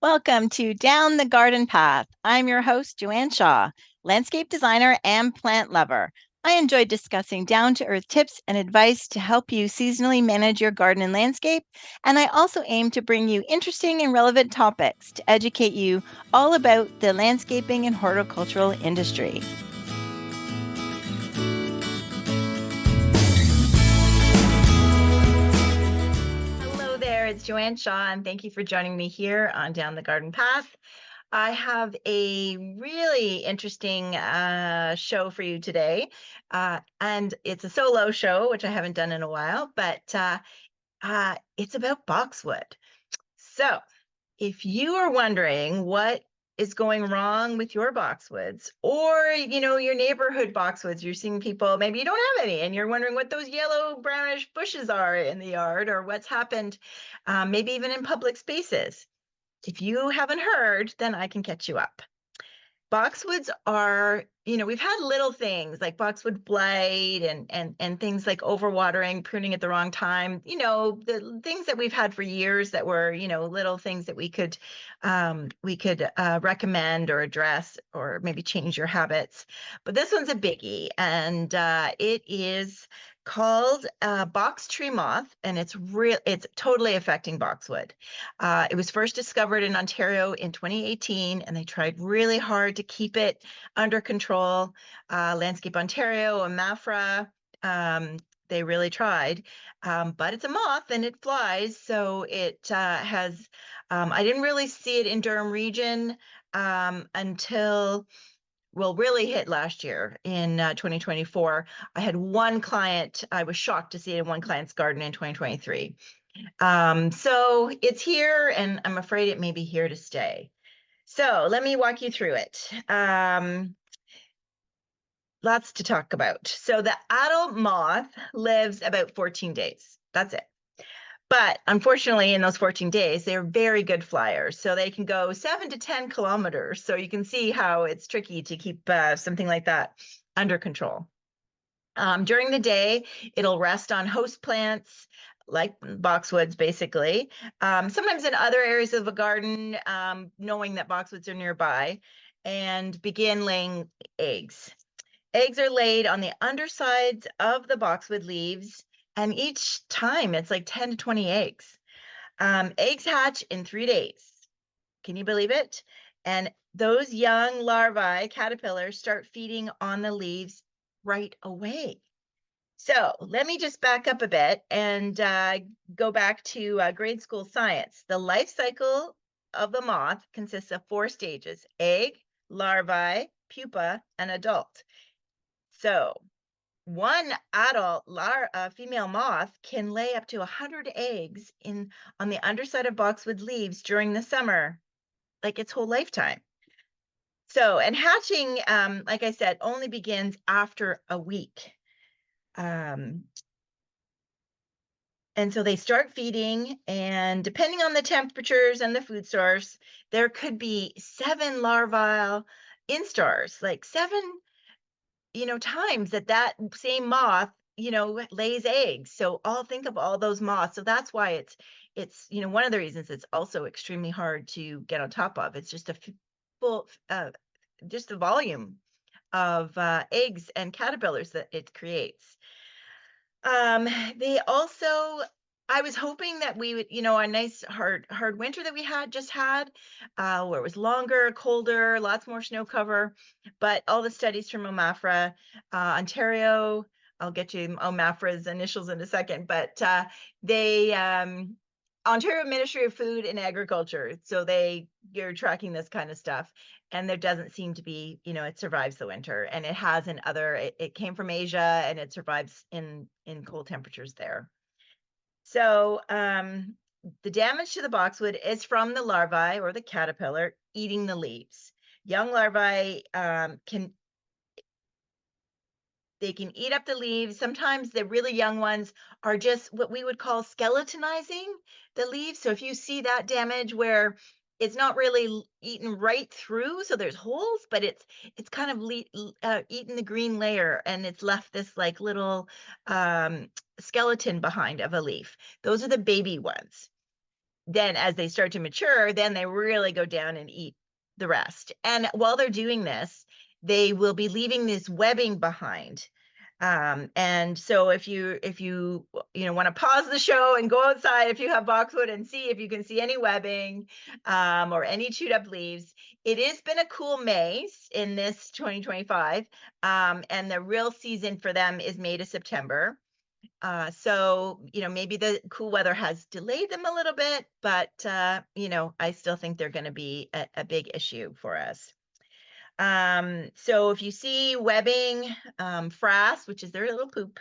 Welcome to Down the Garden Path. I'm your host, Joanne Shaw, landscape designer and plant lover. I enjoy discussing down to earth tips and advice to help you seasonally manage your garden and landscape. And I also aim to bring you interesting and relevant topics to educate you all about the landscaping and horticultural industry. Hello there, it's Joanne Shaw, and thank you for joining me here on Down the Garden Path. I have a really interesting show for you today, and it's a solo show, which I haven't done in a while, but it's about boxwood. So, if you are wondering what is going wrong with your boxwoods or your neighborhood boxwoods, you're seeing people, maybe you don't have any and you're wondering what those yellow brownish bushes are in the yard or what's happened, maybe even in public spaces. If you haven't heard, then I can catch you up. Boxwoods are, we've had little things like boxwood blight and things like overwatering, pruning at the wrong time, the things that we've had for years that were, little things that we could recommend or address or maybe change your habits. But this one's a biggie, and it is called box tree moth, and it's totally affecting boxwood. It was first discovered in Ontario in 2018, and they tried really hard to keep it under control. Landscape Ontario and MAFRA, they really tried, but it's a moth and it flies, so it has. I didn't really see it in Durham Region until really hit last year in 2024. I had one client. I was shocked to see it in one client's garden in 2023. So it's here, and I'm afraid it may be here to stay. So let me walk you through it. Lots to talk about. So the adult moth lives about 14 days. That's it. But unfortunately, in those 14 days, they're very good flyers. So they can go 7 to 10 kilometers. So you can see how it's tricky to keep something like that under control. During the day, it'll rest on host plants like boxwoods, basically. Sometimes in other areas of a garden, knowing that boxwoods are nearby, and begin laying eggs. Eggs are laid on the undersides of the boxwood leaves, and each time it's like 10 to 20 eggs. Eggs hatch in 3 days. Can you believe it? And those young larvae, caterpillars, start feeding on the leaves right away. So let me just back up a bit and go back to grade school science. The life cycle of the moth consists of 4 stages: egg, larvae, pupa, and adult. So one adult female moth can lay up to 100 eggs on the underside of boxwood leaves during the summer, like its whole lifetime. So, and hatching, like I said, only begins after a week. Um, And so they start feeding, and depending on the temperatures and the food source, there could be 7 larval instars, like 7, times that same moth, lays eggs. So think of all those moths. So that's why it's one of the reasons it's also extremely hard to get on top of. It's just full, just the volume of eggs and caterpillars that it creates. Um, they also I was hoping that we would, a nice hard winter that we had, where it was longer, colder, lots more snow cover. But all the studies from OMAFRA, Ontario, I'll get you OMAFRA's initials in a second, but they Ontario Ministry of Food and Agriculture. So you're tracking this kind of stuff, and there doesn't seem to be, it survives the winter, and it has in other. It came from Asia, and it survives in cold temperatures there. So the damage to the boxwood is from the larvae or the caterpillar eating the leaves. Young larvae they can eat up the leaves. Sometimes the really young ones are just what we would call skeletonizing the leaves. So if you see that damage where it's not really eaten right through, so there's holes, but it's kind of eaten the green layer, and it's left this like little skeleton behind of a leaf. Those are the baby ones. then as they start to mature, then they really go down and eat the rest. And while they're doing this, they will be leaving this webbing behind. And so if you want to pause the show and go outside, if you have boxwood, and see if you can see any webbing or any chewed up leaves. It has been a cool May in this 2025, and the real season for them is May to September. So maybe the cool weather has delayed them a little bit, but I still think they're going to be a big issue for us. So if you see webbing, frass, which is their little poop,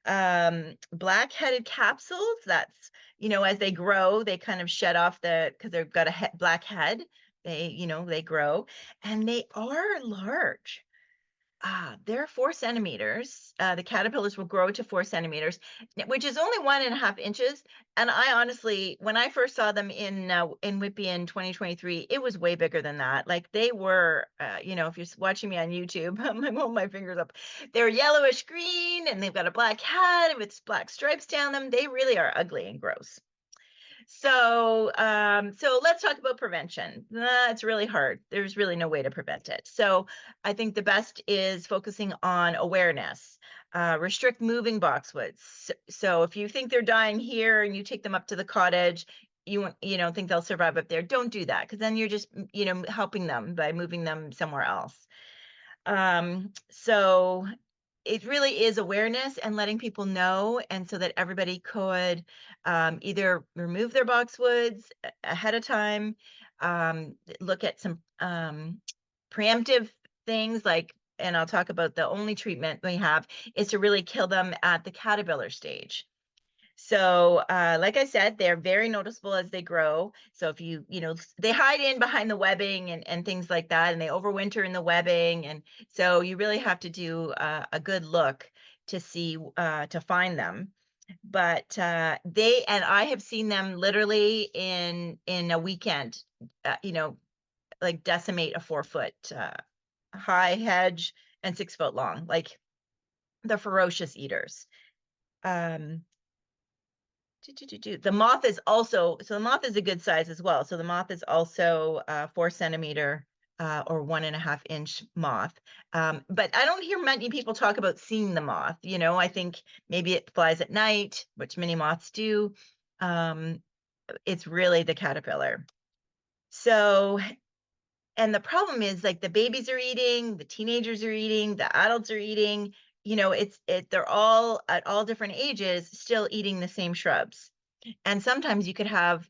black-headed capsules, that's, as they grow, they kind of shed off because they've got a black head. They grow, and they are large. They're 4 centimeters. The caterpillars will grow to 4 centimeters, which is only 1.5 inches. And I honestly, when I first saw them in Whitby in 2023, it was way bigger than that. Like they were, if you're watching me on YouTube, I'm holding my fingers up. They're yellowish green, and they've got a black head with black stripes down them. They really are ugly and gross. So let's talk about prevention. It's really hard. There's really no way to prevent it. So I think the best is focusing on awareness. Restrict moving boxwoods. So if you think they're dying here and you take them up to the cottage, you don't think they'll survive up there, don't do that, because then you're just helping them by moving them somewhere else. So it really is awareness and letting people know, and so that everybody could either remove their boxwoods ahead of time, look at some preemptive things like, and I'll talk about the only treatment we have is to really kill them at the caterpillar stage. So, like I said, they're very noticeable as they grow. So if they hide in behind the webbing and things like that, and they overwinter in the webbing. And so you really have to do a good look to see, to find them. But and I have seen them literally in a weekend, like decimate a 4-foot high hedge and 6-foot long, like the ferocious eaters. The moth is also, so the moth is a good size as well. So the moth is also 4 centimeter or 1.5 inch moth. But I don't hear many people talk about seeing the moth. I think maybe it flies at night, which many moths do. It's really the caterpillar. So, and the problem is, like, the babies are eating, the teenagers are eating, the adults are eating. They're all at all different ages still eating the same shrubs. And sometimes you could have,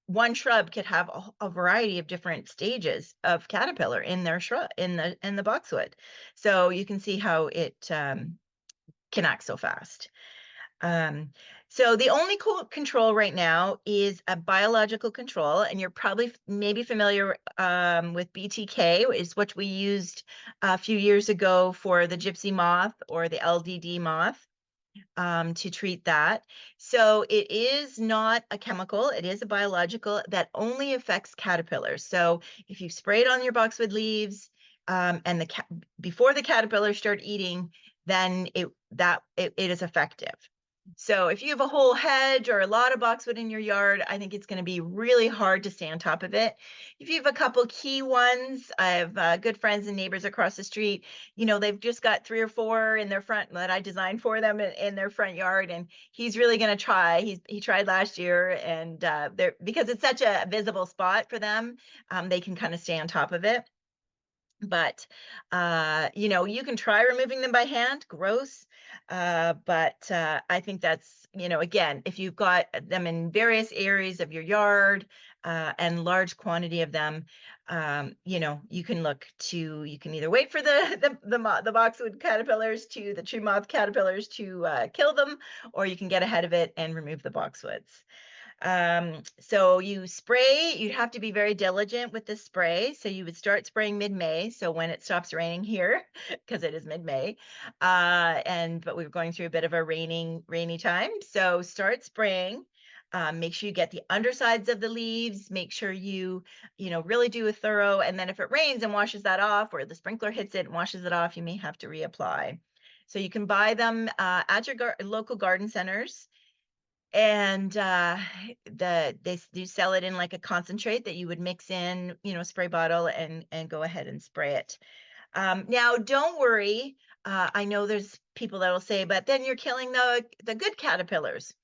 one shrub could have a variety of different stages of caterpillar in their shrub, in the boxwood. So you can see how it can act so fast. So the only control right now is a biological control, and you're probably maybe familiar with BTK, is what we used a few years ago for the gypsy moth or the LDD moth, to treat that. So it is not a chemical, it is a biological that only affects caterpillars. So if you spray it on your boxwood leaves, and before the caterpillars start eating, then it is effective. So if you have a whole hedge or a lot of boxwood in your yard, I think it's going to be really hard to stay on top of it. If you have a couple key ones, I have good friends and neighbors across the street, they've just got 3 or 4 in their front that I designed for them in their front yard. And he's really going to try. He tried last year, and because it's such a visible spot for them, they can kind of stay on top of it. But you can try removing them by hand, gross. But I think that's, again, if you've got them in various areas of your yard, and large quantity of them, you can either wait for the boxwood caterpillars the tree moth caterpillars to kill them, or you can get ahead of it and remove the boxwoods. So you'd have to be very diligent with the spray. So you would start spraying mid-May. So when it stops raining here, because it is mid-May, but we were going through a bit of a rainy time. So start spraying. Make sure you get the undersides of the leaves. Make sure you really do a thorough. And then if it rains and washes that off, or the sprinkler hits it and washes it off, you may have to reapply. So you can buy them at your local garden centers. And they do sell it in like a concentrate that you would mix in, spray bottle and go ahead and spray it. Now, don't worry. I know there's people that will say, but then you're killing the good caterpillars.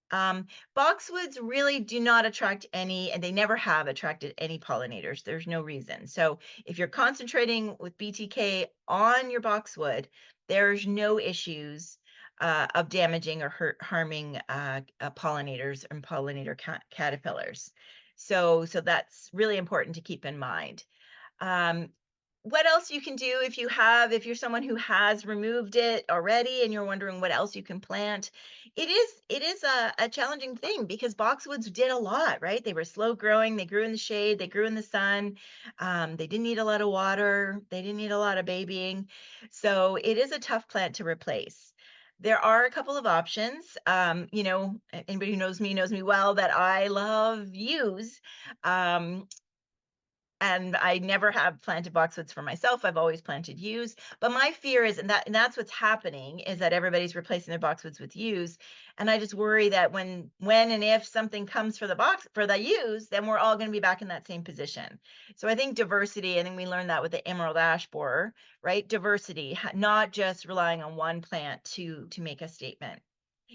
Um, Boxwoods really do not attract any, and they never have attracted any pollinators. There's no reason. So if you're concentrating with BTK on your boxwood, there's no issues of damaging or harming pollinators and pollinator caterpillars. So that's really important to keep in mind. Um, what else you can do if you're someone who has removed it already and you're wondering what else you can plant, it is a challenging thing because boxwoods did a lot, right? They were slow growing, they grew in the shade, they grew in the sun, they didn't need a lot of water, they didn't need a lot of babying, so it is a tough plant to replace. There are a couple of options. Anybody who knows me well that I love yews. Um, and I never have planted boxwoods for myself. I've always planted yews. But my fear is, and that's what's happening, is that everybody's replacing their boxwoods with yews. And I just worry that when and if something comes for the yews, then we're all going to be back in that same position. So I think diversity, I think we learned that with the emerald ash borer, right? Diversity, not just relying on one plant to make a statement.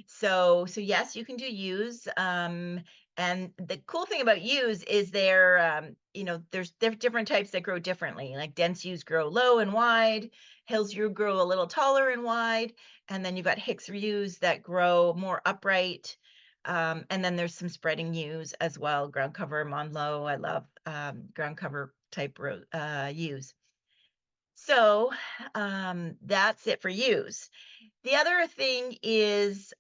So yes, you can do yews. And the cool thing about yews is there's different types that grow differently. Like dense yews grow low and wide, hills yew grow a little taller and wide, and then you've got Hicks yews that grow more upright. And then there's some spreading yews as well, ground cover, Monlow. I love ground cover type yews. So that's it for yews. The other thing is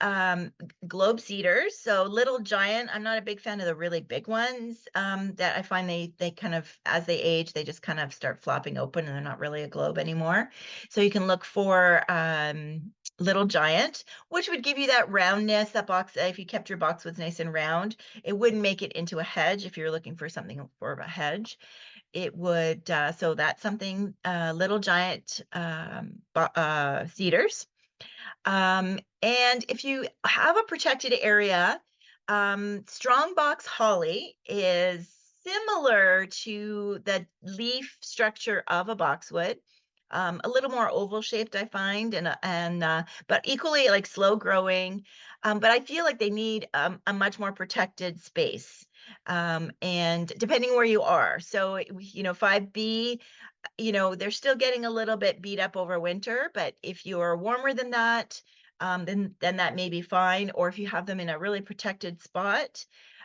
globe cedars. So little giant, I'm not a big fan of the really big ones that I find they kind of, as they age, they just kind of start flopping open and they're not really a globe anymore. So you can look for little giant, which would give you that roundness, that box. If you kept your boxwoods nice and round, it wouldn't make it into a hedge if you're looking for something for a hedge. It would, so that's something, little giant cedars. And if you have a protected area, strong box holly is similar to the leaf structure of a boxwood. A little more oval shaped, I find, but equally like slow growing. But I feel like they need a much more protected space. And depending where you are, so 5B, they're still getting a little bit beat up over winter, but if you're warmer than that, then that may be fine. Or if you have them in a really protected spot,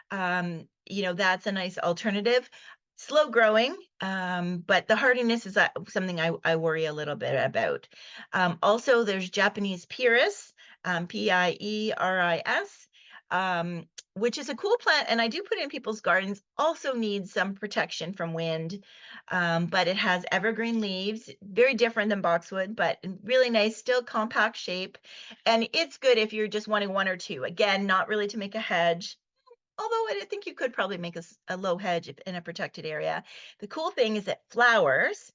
that's a nice alternative. Slow growing, but the hardiness is something I worry a little bit about. Also, there's Japanese Pyrus, Pieris, which is a cool plant, and I do put in people's gardens. Also needs some protection from wind, but it has evergreen leaves, very different than boxwood, but really nice, still compact shape. And it's good if you're just wanting one or two. Again, not really to make a hedge, although I think you could probably make a low hedge in a protected area. The cool thing is it flowers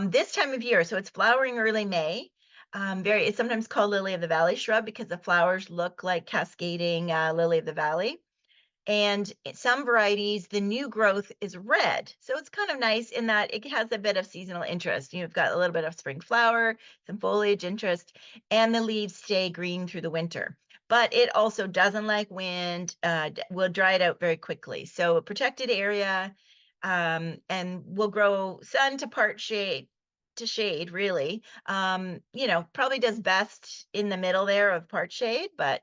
this time of year. So it's flowering early May. It's sometimes called lily of the valley shrub because the flowers look like cascading lily of the valley. And some varieties, the new growth is red. So it's kind of nice in that it has a bit of seasonal interest. You've got a little bit of spring flower, some foliage interest, and the leaves stay green through the winter. But it also doesn't like wind, will dry it out very quickly. So a protected area, and will grow sun to part shade to shade, really. Probably does best in the middle there of part shade, but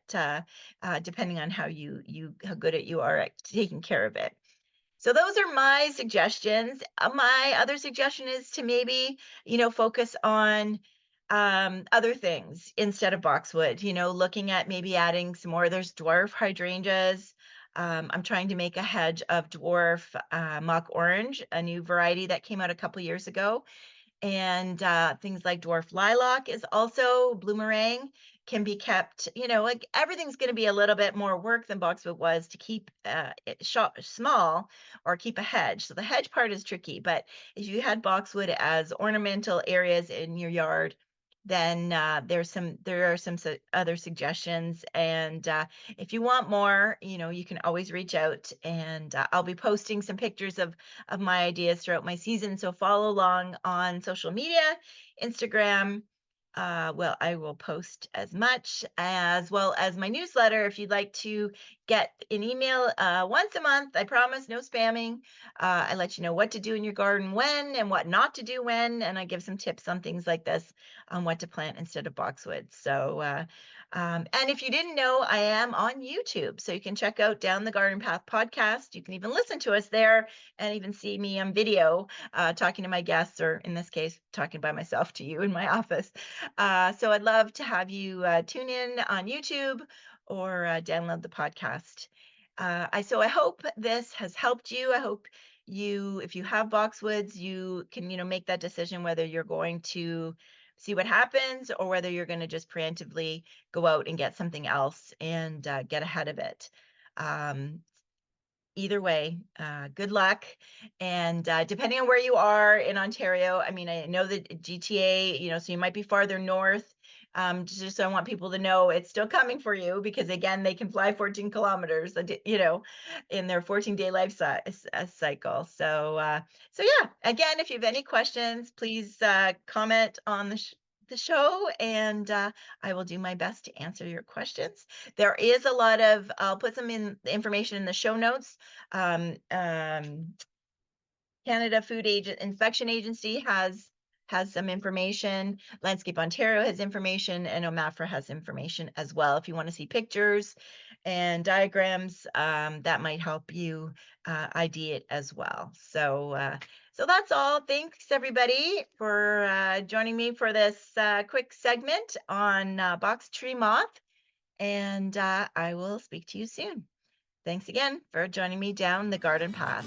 depending on how good you are at taking care of it. So those are my suggestions. My other suggestion is to maybe, focus on other things instead of boxwood, looking at maybe adding some more. There's dwarf hydrangeas. I'm trying to make a hedge of dwarf mock orange, a new variety that came out a couple years ago. And things like dwarf lilac is also bloomerang, can be kept, like everything's going to be a little bit more work than boxwood was to keep it small or keep a hedge. So the hedge part is tricky, but if you had boxwood as ornamental areas in your yard, then there are some other suggestions. And if you want more, you can always reach out, and I'll be posting some pictures of my ideas throughout my season. So follow along on social media, Instagram. Well, I will post as much, as well as my newsletter. If you'd like to get an email once a month, I promise, no spamming. I let you know what to do in your garden when, and what not to do when, and I give some tips on things like this, on what to plant instead of boxwood. So, and if you didn't know, I am on YouTube, so you can check out Down the Garden Path podcast. You can even listen to us there, and even see me on video talking to my guests, or in this case, talking by myself to you in my office. So I'd love to have you tune in on YouTube, or download the podcast. So I hope this has helped you. I hope if you have boxwoods, you can, make that decision whether you're going to see what happens, or whether you're going to just preemptively go out and get something else, and get ahead of it. Um, Either way, good luck. And depending on where you are in Ontario, I mean, I know that GTA, so you might be farther north. Just so I want people to know it's still coming for you, because again, they can fly 14 kilometers, in their 14-day life cycle. So yeah, again, if you have any questions, please comment on the show, and I will do my best to answer your questions. There is a lot of, I'll put some information in the show notes. Um, um, Canada Food Inspection Agency has some information. Landscape Ontario has information, and OMAFRA has information as well. If you want to see pictures and diagrams, that might help you ID it as well. So that's all. Thanks everybody for joining me for this quick segment on box tree moth, and I will speak to you soon. Thanks again for joining me down the garden path.